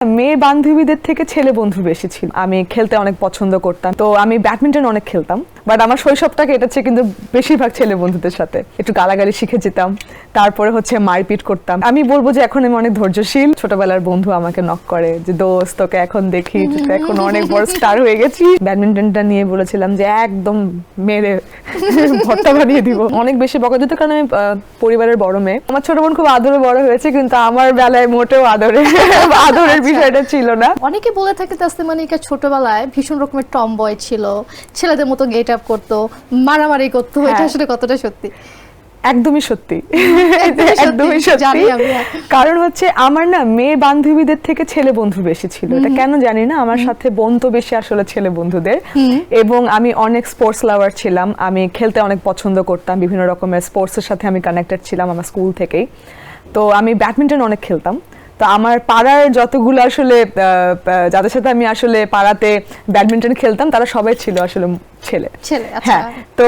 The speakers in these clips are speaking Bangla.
মেয়ে বান্ধবীদের থেকে ছেলে বন্ধু বেশি ছিল। আমি খেলতে অনেক পছন্দ করতাম, তো আমি ব্যাডমিন্টন অনেক খেলতাম, বাট আমার শৈশবটা কেটেছে কিন্তু বেশিরভাগ ছেলে বন্ধুদের সাথে। একটু গালাগালি শিখে যেতাম, তারপরে মারপিট করতাম। আমি বলবো যে এখন আমি অনেক ধৈর্যশীল। ছোটবেলার বন্ধু আমাকে নক করে যে দোস্ত তোকে এখন দেখি, তুই তো এখন অনেক বড় স্টার হয়ে গেছিস। ব্যাডমিন্টনটা নিয়ে বলেছিলাম যে একদম মেরে ভর্তা বানিয়ে দিব। অনেক বেশি বকা দিত কারণ আমি পরিবারের বড় মেয়ে। আমার ছোট বোন খুব আদরে বড় হয়েছে, কিন্তু আমার বেলায় মোটেও আদরের বিষয়টা ছিল না। অনেকে বলে থাকে তাসনিমানিকা ছোটবেলায় ভীষণ রকমের টম বয় ছিল, ছেলেদের মতো গেট আপ করতো, মারামারি করতো। এটা আসলে কতটা সত্যি? একদমই সত্যি, একদমই সত্যি। কারণ আমার না মেয়ে বান্ধবীদের থেকে ছেলে বন্ধু বেশি ছিল। এটা কেন জানি না, আমার সাথে বোন তো বেশি আসলে ছেলে বন্ধুদের। এবং আমি অনেক স্পোর্টস লাভার ছিলাম, আমি খেলতে অনেক পছন্দ করতাম, বিভিন্ন রকমের স্পোর্টসের সাথে আমি কানেক্টেড ছিলাম আমার স্কুল থেকেই। তো আমি ব্যাডমিন্টন অনেক খেলতাম। তো আমার পাড়ার যতগুলো আসলে যাদের সাথে আমি আসলে পাড়াতে ব্যাডমিন্টন খেলতাম তারা সবাই ছিল আসলে ছেলে। হ্যাঁ, তো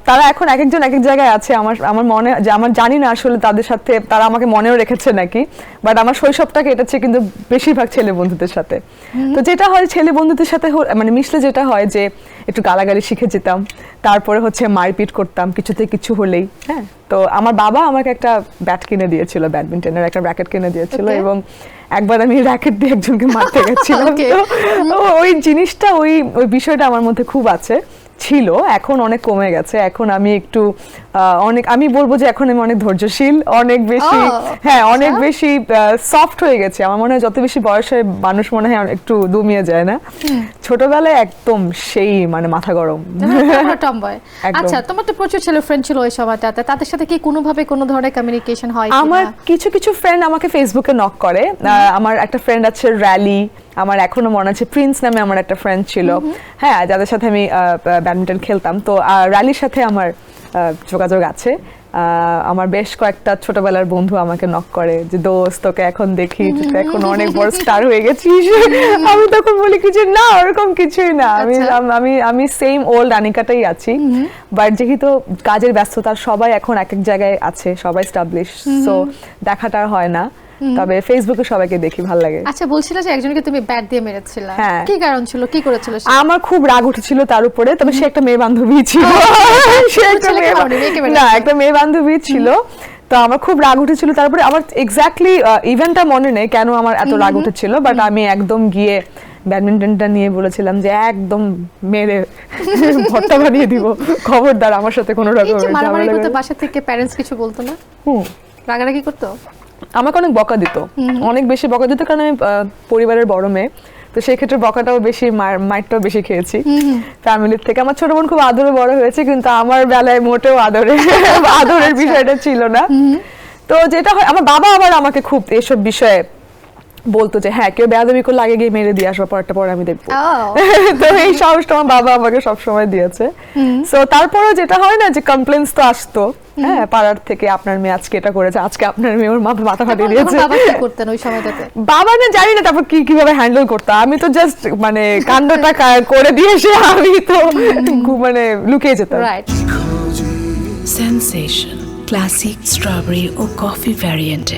তারা এখন এক একজন এক এক জায়গায় আছে। আমার মনে যে আমার জানি না আসলে তাদের সাথে তারা আমাকে মনেও রেখেছে নাকি, বাট আমার শৈশবটা কেটেছে কিন্তু বেশিরভাগ ছেলে বন্ধুদের সাথে। তো যেটা হয় ছেলে বন্ধুদের সাথে মানে মিশলে যেটা হয় যে একটু গালাগালি শিখে যেতাম, তারপরে মারপিট করতাম কিছুতে কিছু হলেই। হ্যাঁ, তো আমার বাবা আমাকে একটা ব্যাট কিনে দিয়েছিল, ব্যাডমিন্টনের একটা র্যাকেট কিনে দিয়েছিল, এবং একবার আমি র্যাকেট দিয়ে একজনকে মারতে গেছিলাম। তো ওই জিনিসটা ওই বিষয়টা আমার মধ্যে খুব ছিল। এখন অনেক কমে গেছে। এখন আমি একটু আমি বলবো যে এখন আমি অনেক ধৈর্যশীল, অনেক বেশি অনেক বেশি সফট হয়ে গেছে। আমার মনে হয় যত বেশি বয়স হয় মানুষ মনে হয় একটু দমিয়ে যায় না। ছোটবেলায় একদম সেই মানে মাথা গরম। আচ্ছা, তোমার তো প্রচুর ছেলে ফ্রেন্ড ছিল ওই সময়টাতে, তাদের সাথে কি কোনোভাবে কোনো ধরনের কমিউনিকেশন হয়? আমার কিছু ফ্রেন্ড আমাকে ফেসবুকে নক করে। আমার একটা ফ্রেন্ড আছে র্যালি, আমার এখনো মনে আছে প্রিন্স নামে আমার একটা ফ্রেন্ড ছিল। হ্যাঁ, যাদের সাথে আমি ব্যাডমিন্টন খেলতাম। তো র্যালির সাথে আমার যোগাযোগ আছে। আমার বেশ কয়েকটা ছোটবেলার বন্ধু আমাকে নক করে যে দোস্ত তোকে এখন দেখি, তুই তো এখন অনেক বড় স্টার হয়ে গেছিস। আমি তখন বলি কি যে না, ওরকম কিছুই না, আমি সেম ওল্ড আনিকাটাই আছি। বাট যেহেতু কাজের ব্যস্ততা, সবাই এখন এক এক জায়গায় আছে, সবাই এস্টাবলিশ, সো দেখাটা হয় না। তবে ফেসবুকে সবাইকে দেখি, ভালো লাগে। আচ্ছা, বলছিলা যে একজনকে তুমি ব্যাট দিয়ে মেরেছিলে, কি কারণ ছিল, কি করেছিল? আমার খুব রাগ উঠেছিল তার উপরে, তবে সে একটা মেয়ে বান্ধবী ছিল। একটা মেয়ে বান্ধবী ছিল, তো আমার খুব রাগ উঠেছিল। তারপরে আমার এক্স্যাক্টলি ইভেন্টটা মনে নেই কেন আমার এত রাগ উঠেছিল, বাট আমি একদম গিয়ে ব্যাডমিন্টনটা নিয়ে বলেছিলাম যে একদম মেরে ভর্তা বানিয়ে দিব, খবরদার আমার সাথে কোনো রকম মারামারি করতে। বাসা থেকে প্যারেন্টস কিছু বলতো না? রাগারাগি করতো? আমাকে অনেক বকা দিত, অনেক বেশি বকা দিত, কারণ আমি পরিবারের বড় মেয়ে। তো সেই ক্ষেত্রে বকাটাও বেশি, মারটাও বেশি খেয়েছি ফ্যামিলির থেকে। আমার ছোট বোন খুব আদরে বড় হয়েছে, কিন্তু আমার বেলায় মোটেও আদরের বিষয়টা ছিল না। তো যেটা হয়, আমার বাবা আবার আমাকে খুব এসব বিষয়ে বলতো যে হ্যাঁ, কেউ বেয়াদবি করলে আগে গিয়ে মেরে দিয়ে আসবো, পরেরটা পরে আমি দেখবো। তো এই সাহসটা আমার বাবা আমাকে সবসময় দিয়েছে। সো তারপরেও যেটা হয় না যে কমপ্লেন্স তো আসতো, হ্যাঁ, পাড়ার থেকে আপনার মেয়ে আজকে এটা করেছে, আজকে আপনার মেয়ে ওর মাথা ফাটিয়ে দিয়েছে। বাবা না জানি না তারপর কিভাবে হ্যান্ডেল করতো। আমি তো জাস্ট মানে কাণ্ডটা করে দিয়ে এসে আমি তো মানে লুকিয়ে যেতাম। Sensation, classic strawberry or coffee variant.